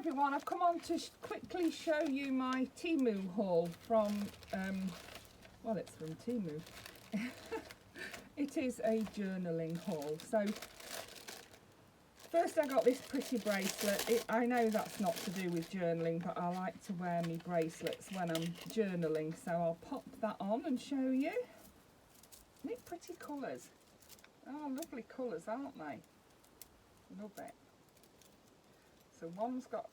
everyone, I've come on to quickly show you my Temu haul from, well, it's from Temu. It is a journaling haul. So first I got this pretty bracelet. I know that's not to do with journaling, but I like to wear my bracelets when I'm journaling, so I'll pop that on and show you. Isn't it pretty colours? Oh, lovely colours, aren't they? Love it. So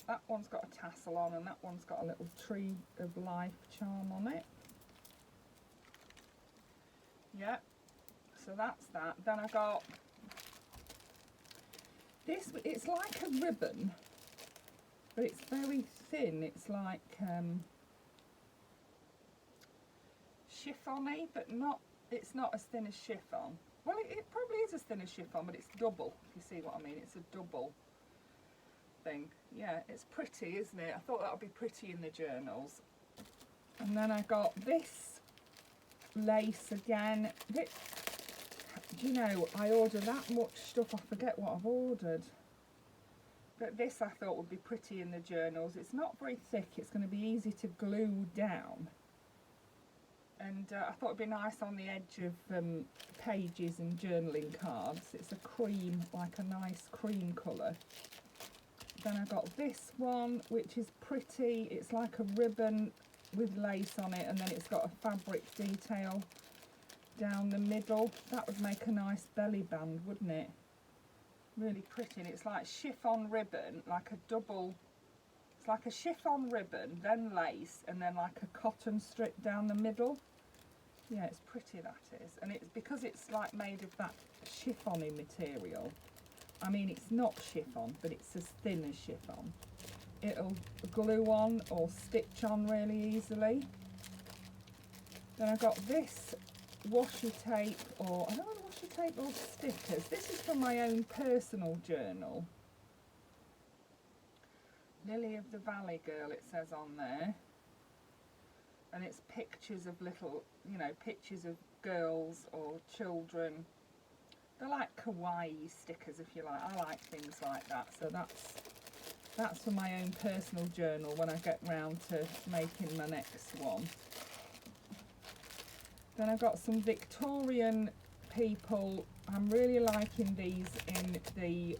that one's got a tassel on, and that one's got a little tree of life charm on it. Yeah, so that's that. Then I got this. It's like a ribbon, but it's very thin. It's like chiffon-y, but not. It's not as thin as chiffon. Well, it probably is as thin as chiffon, but it's double. If you see what I mean, it's a double thing. Yeah, it's pretty, isn't it? I thought that would be pretty in the journals. And then I got this lace again. Do you know, I order that much stuff, I forget what I've ordered. But this I thought would be pretty in the journals. It's not very thick, it's going to be easy to glue down. And I thought it'd be nice on the edge of pages and journaling cards. It's a cream, like a nice cream colour. Then I got this one, which is pretty. It's like a ribbon with lace on it, and then it's got a fabric detail down the middle. That would make a nice belly band, wouldn't it? Really pretty. And it's like chiffon ribbon, like a double. It's like a chiffon ribbon, then lace, and then like a cotton strip down the middle. Yeah, it's pretty, that is. And it's because it's like made of that chiffon-y material. I mean, it's not chiffon, but it's as thin as chiffon. It'll glue on or stitch on really easily. Then I got this washi tape, or I don't know washi tape or stickers. This is from my own personal journal. Lily of the Valley Girl, it says on there. And it's pictures of little, you know, pictures of girls or children. They're like kawaii stickers, if you like. I like things like that. So that's for my own personal journal when I get round to making my next one. Then I've got some Victorian people. I'm really liking these in the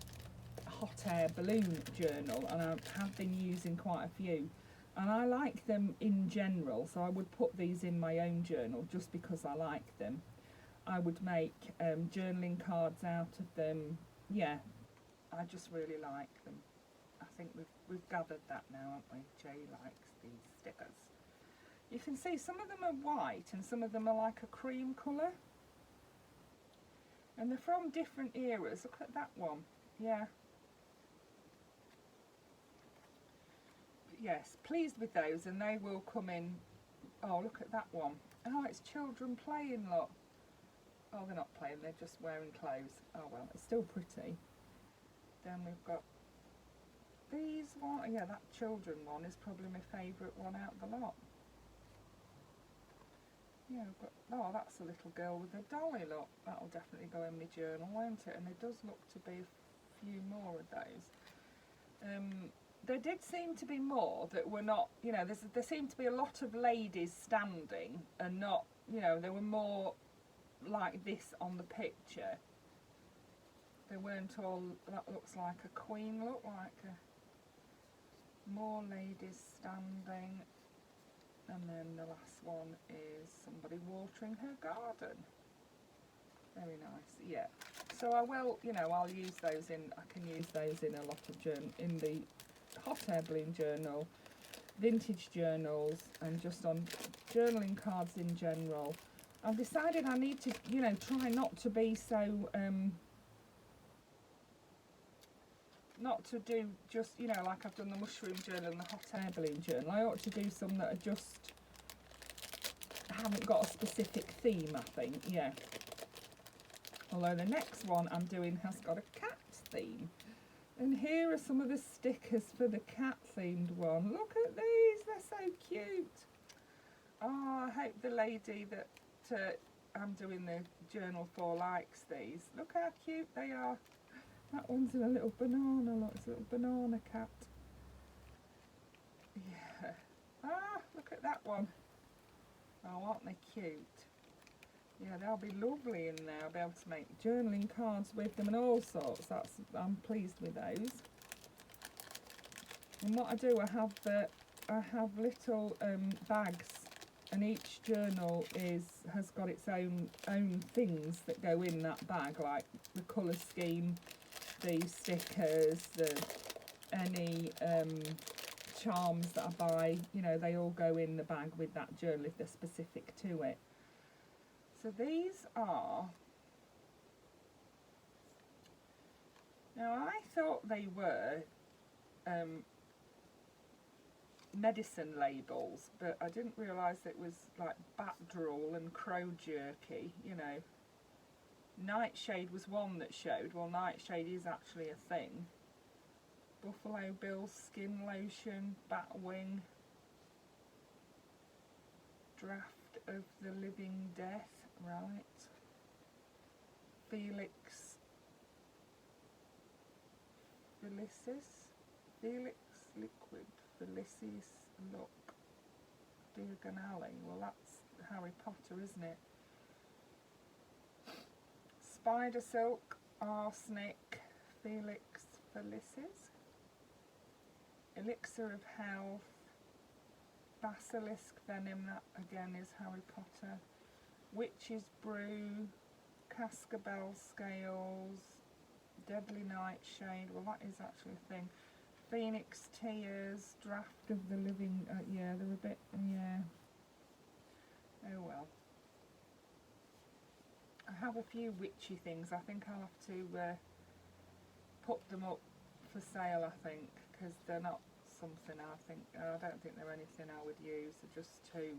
hot air balloon journal, and I have been using quite a few. And I like them in general, so I would put these in my own journal just because I like them. I would make journaling cards out of them. Yeah, I just really like them. I think we've gathered that now, haven't we? Jay likes these stickers. You can see some of them are white and some of them are like a cream colour. And they're from different eras. Look at that one. Yeah. Yes, pleased with those, and they will come in. Oh, look at that one. Oh, it's children playing, look. Oh, they're not playing, they're just wearing clothes. Oh well, it's still pretty. Then we've got these one. Yeah, that children one is probably my favourite one out of the lot. Yeah, we've got, oh, that's a little girl with a dolly, look. That'll definitely go in my journal, won't it? And there does look to be a few more of those. There did seem to be more that were not, you know, there seemed to be a lot of ladies standing and not, you know, there were more like this on the picture. They weren't all, that looks like a queen, look like more ladies standing. And then the last one is somebody watering her garden. Very nice, yeah. So I will, you know, I'll use those in, I can use those in a lot of in the hot air balloon journal, vintage journals, and just on journaling cards in general. I've decided I need to, you know, try not to be so, not to do just, you know, like I've done the mushroom journal and the hot air balloon journal. I ought to do some that are just, haven't got a specific theme, I think, yeah. Although the next one I'm doing has got a cat theme. And here are some of the stickers for the cat themed one. Look at these, they're so cute. Oh, I hope the lady that I'm doing the journal for likes these. Look how cute they are. That one's in a little banana, look, it's a little banana cat. Yeah. Ah, look at that one. Oh, aren't they cute? Yeah, they'll be lovely in there. I'll be able to make journaling cards with them and all sorts. I'm pleased with those. And what I do, I have little bags, and each journal has got its own things that go in that bag, like the colour scheme, the stickers, any charms that I buy. You know, they all go in the bag with that journal if they're specific to it. So these are, now I thought they were medicine labels, but I didn't realise it was like bat drool and crow jerky, you know. Nightshade was one that showed. Well, nightshade is actually a thing. Buffalo bill skin lotion, bat wing, draft of the living death, right. Felix liquid, Felicis look, Diagonale. Well, that's Harry Potter, isn't it? Spider silk, arsenic, Felix Felicis. Elixir of health, basilisk venom, that again is Harry Potter. Witch's brew, cascabel scales, deadly nightshade. Well, that is actually a thing. Phoenix tears, draft of the living. Yeah, they're a bit. Yeah. Oh well. I have a few witchy things. I think I'll have to put them up for sale. I think because they're not something. I don't think they're anything I would use. They're just too,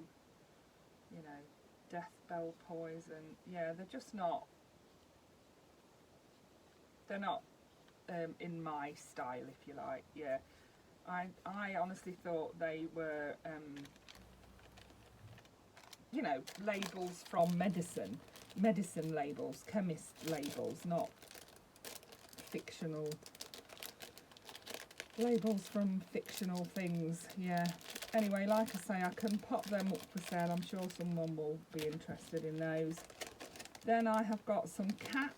you know, death bell poison. Yeah, they're just not. They're not in my style, if you like. Yeah, I honestly thought they were, you know, labels from medicine labels, chemist labels, not fictional labels from fictional things. Yeah. Anyway, like I say, I can pop them up for sale. I'm sure someone will be interested in those. Then I have got some cat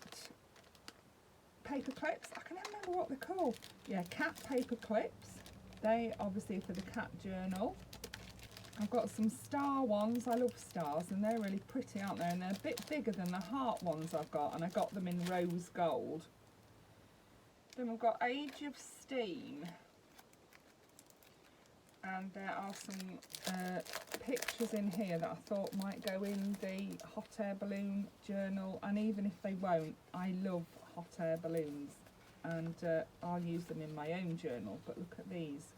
paper clips. I can never remember what they're called. Yeah, cat paper clips. They obviously for the cat journal. I've got some star ones. I love stars and they're really pretty, aren't they? And they're a bit bigger than the heart ones I've got, and I got them in rose gold. Then we've got Age of Steam, and there are some pictures in here that I thought might go in the hot air balloon journal, and even if they won't, I love hot air balloons, and I'll use them in my own journal. But look at these.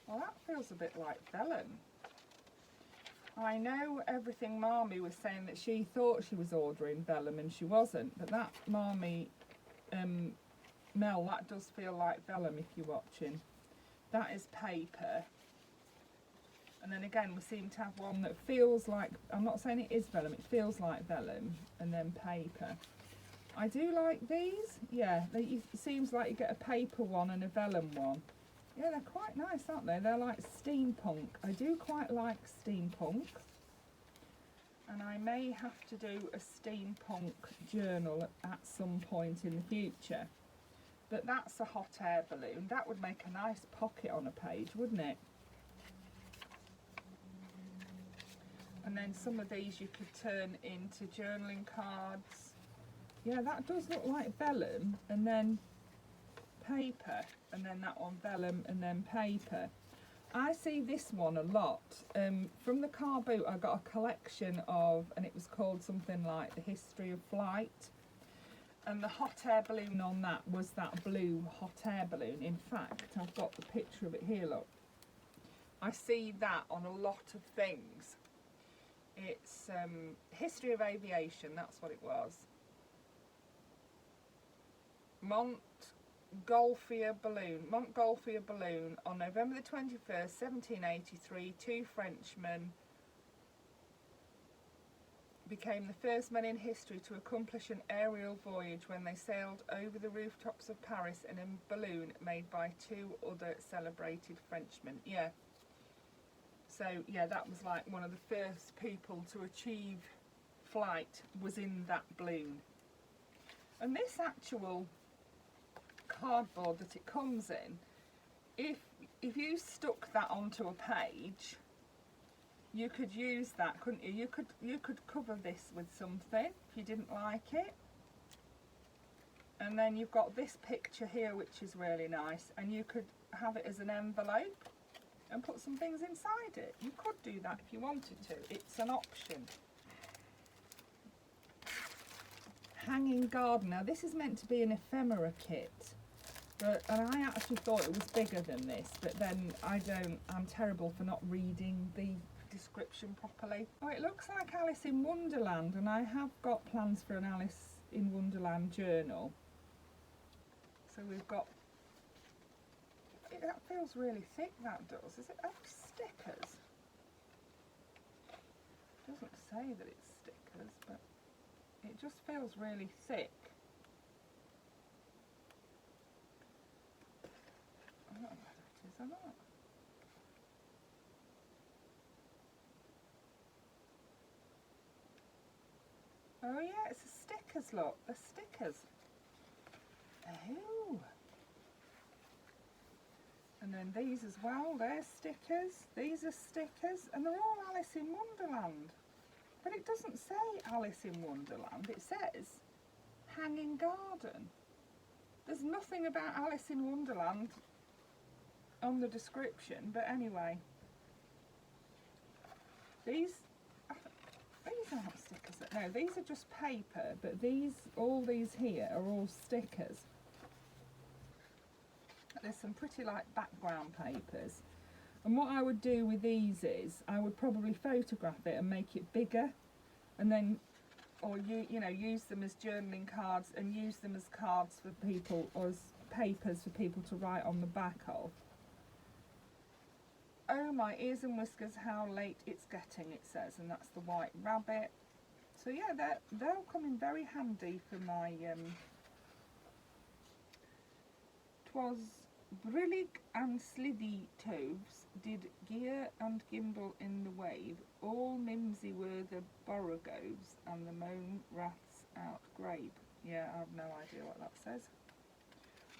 Well, that feels a bit like vellum. I know Everything Marmy was saying that she thought she was ordering vellum and she wasn't, but that Marmy, Mel, that does feel like vellum if you're watching. That is paper. And then again, we seem to have one that feels like, I'm not saying it is vellum, it feels like vellum, and then paper. I do like these. Yeah, it seems like you get a paper one and a vellum one. Yeah, they're quite nice, aren't they? They're like steampunk. I do quite like steampunk. And I may have to do a steampunk journal at some point in the future. But that's a hot air balloon. That would make a nice pocket on a page, wouldn't it? And then some of these you could turn into journaling cards. Yeah, that does look like vellum, and then paper, and then that one vellum, and then paper. I see this one a lot. From the car boot I got a collection of, and it was called something like The History of Flight, and the hot air balloon on that was that blue hot air balloon. In fact, I've got the picture of it here, look. I see that on a lot of things. It's History of Aviation, that's what it was. Montgolfier balloon on November the 21st, 1783, two Frenchmen became the first men in history to accomplish an aerial voyage when they sailed over the rooftops of Paris in a balloon made by 2 other celebrated Frenchmen. Yeah. So, yeah, that was like one of the first people to achieve flight was in that balloon. And this actual cardboard that it comes in, if you stuck that onto a page, you could use that, couldn't you? You could cover this with something if you didn't like it. And then you've got this picture here, which is really nice, and you could have it as an envelope and put some things inside it. You could do that if you wanted to. It's an option. Hanging garden. Now this is meant to be an ephemera kit, and I actually thought it was bigger than this, but then I'm terrible for not reading the description properly. Oh, it looks like Alice in Wonderland, and I have got plans for an Alice in Wonderland journal. So we've got, that feels really thick, that does. Is it stickers? It doesn't say that it's stickers, but it just feels really thick. I don't know whether it is or not. Oh yeah, it's the stickers, look, the stickers. Oh. And then these as well, they're stickers, these are stickers, and they're all Alice in Wonderland. But it doesn't say Alice in Wonderland, it says Hanging Garden. There's nothing about Alice in Wonderland on the description, but anyway. These aren't stickers. No, these are just paper, but all these here are all stickers. There's some pretty like background papers. And what I would do with these is I would probably photograph it and make it bigger, and then, or you know, use them as journaling cards and use them as cards for people, or as papers for people to write on the back of. Oh, my ears and whiskers, how late it's getting, it says, and that's the White Rabbit. So yeah, they'll come in very handy for my 'twas brillig and slithy toves did gear and gimble in the wave, all mimsy were the borogoves and the moan wraths out grabe. Yeah, I have no idea what that says.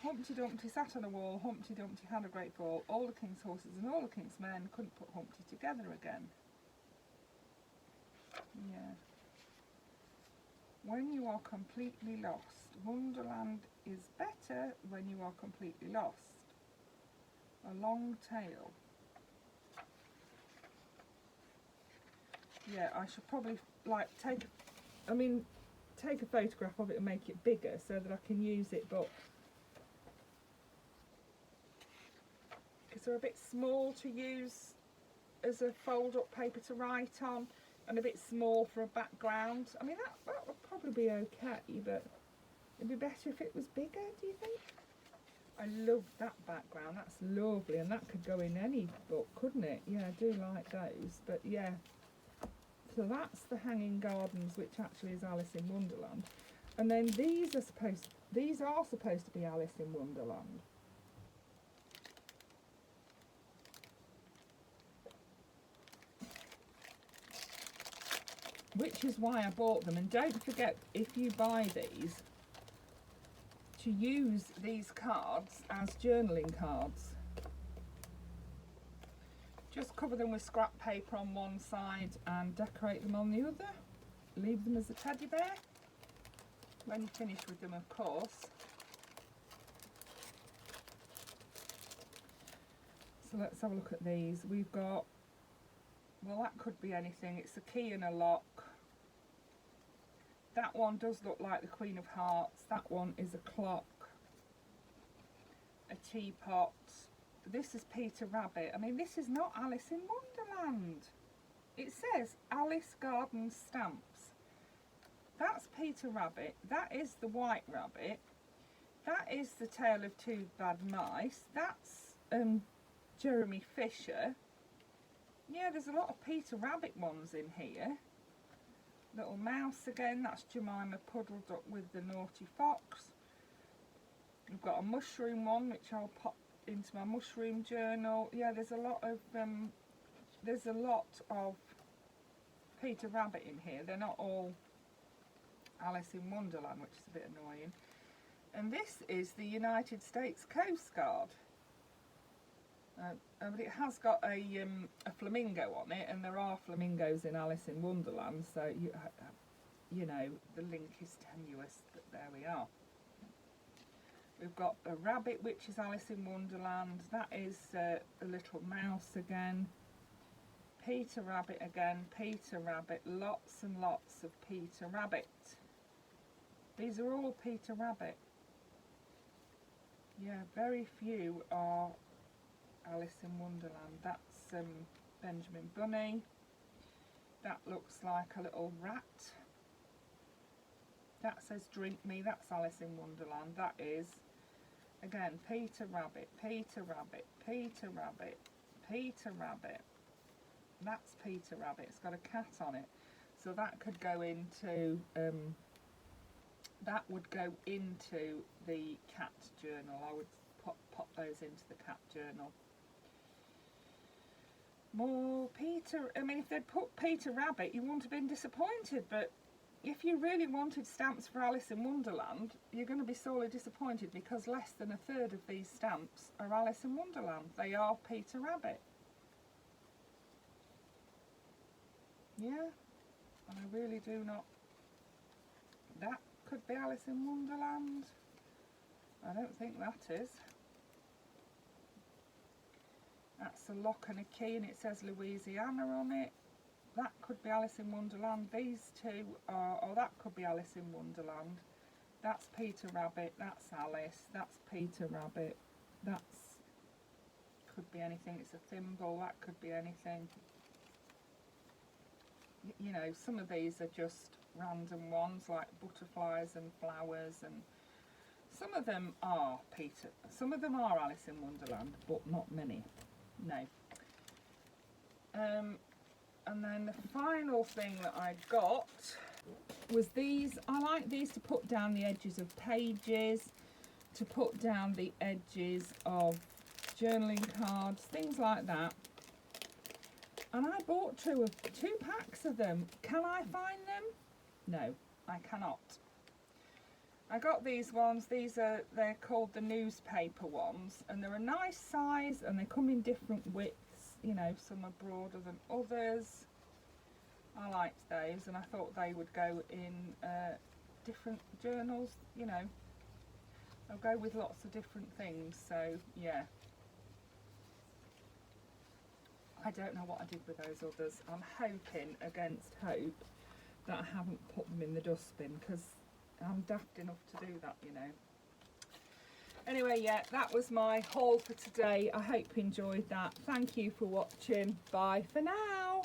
Humpty Dumpty sat on a wall, Humpty Dumpty had a great fall, all the king's horses and all the king's men couldn't put Humpty together again. Yeah. When you are completely lost, Wonderland is better when you are completely lost. A long tail. Yeah, I should probably like take a photograph of it and make it bigger so that I can use it, but because they're a bit small to use as a fold-up paper to write on, and a bit small for a background. I mean, that would probably be okay, but it'd be better if it was bigger, do you think? I love that background, that's lovely, and that could go in any book, couldn't it? Yeah, I do like those, but yeah. So that's the Hanging Gardens, which actually is Alice in Wonderland. And then these are supposed to be Alice in Wonderland. Which is why I bought them. And don't forget, if you buy these, to use these cards as journaling cards. Just cover them with scrap paper on one side and decorate them on the other. Leave them as a teddy bear. When you finish with them, of course. So let's have a look at these. We've got, well, that could be anything. It's a key and a lock. That one does look like the Queen of Hearts. That one is a clock. A teapot. This is Peter Rabbit. I mean, this is not Alice in Wonderland. It says Alice Garden Stamps. That's Peter Rabbit. That is the White Rabbit. That is The Tale of Two Bad Mice. That's Jeremy Fisher. Yeah, there's a lot of Peter Rabbit ones in here. little mouse again. That's Jemima Puddle Duck with the Naughty Fox. We've got a mushroom one, which I'll pop into my mushroom journal. Yeah, there's a lot of Peter Rabbit in here. They're not all Alice in Wonderland, which is a bit annoying. And this is the United States Coast Guard. But it has got a flamingo on it, and there are flamingos in Alice in Wonderland, so you know, the link is tenuous, but there we are. We've got a rabbit, which is Alice in Wonderland. That is a little mouse again. Peter Rabbit again, Peter Rabbit, lots and lots of Peter Rabbit. These are all Peter Rabbit. Yeah, very few are Alice in Wonderland. That's Benjamin Bunny. That looks like a little rat. That says drink me. That's Alice in Wonderland. That is, again, Peter Rabbit, Peter Rabbit, Peter Rabbit, Peter Rabbit. That's Peter Rabbit. It's got a cat on it. So that could go into, that would go into the cat journal. I would pop those into the cat journal. More Peter, I mean, if they'd put Peter Rabbit, you wouldn't have been disappointed, but if you really wanted stamps for Alice in Wonderland, you're going to be sorely disappointed, because less than a third of these stamps are Alice in Wonderland. They are Peter Rabbit. Yeah, and I really do not. That could be Alice in Wonderland. I don't think that is. That's a lock and a key, and it says Louisiana on it. That could be Alice in Wonderland. These two are, oh, that could be Alice in Wonderland. That's Peter Rabbit, that's Alice, that's Peter Rabbit. That's, could be anything. It's a thimble, that could be anything. You know, some of these are just random ones, like butterflies and flowers, and some of them are Peter, some of them are Alice in Wonderland, but not many. No. And then the final thing that I got was these. I like these to put down the edges of pages, to put down the edges of journaling cards, things like that. And I bought two packs of them. Can I find them? No, I cannot. I got these ones. They're called the newspaper ones, and they're a nice size, and they come in different widths. You know, some are broader than others. I liked those, and I thought they would go in different journals. You know, they'll go with lots of different things. So yeah. I don't know what I did with those others. I'm hoping against hope that I haven't put them in the dustbin, because I'm daft enough to do that, you know. Anyway, yeah, that was my haul for today. I hope you enjoyed that. Thank you for watching. Bye for now.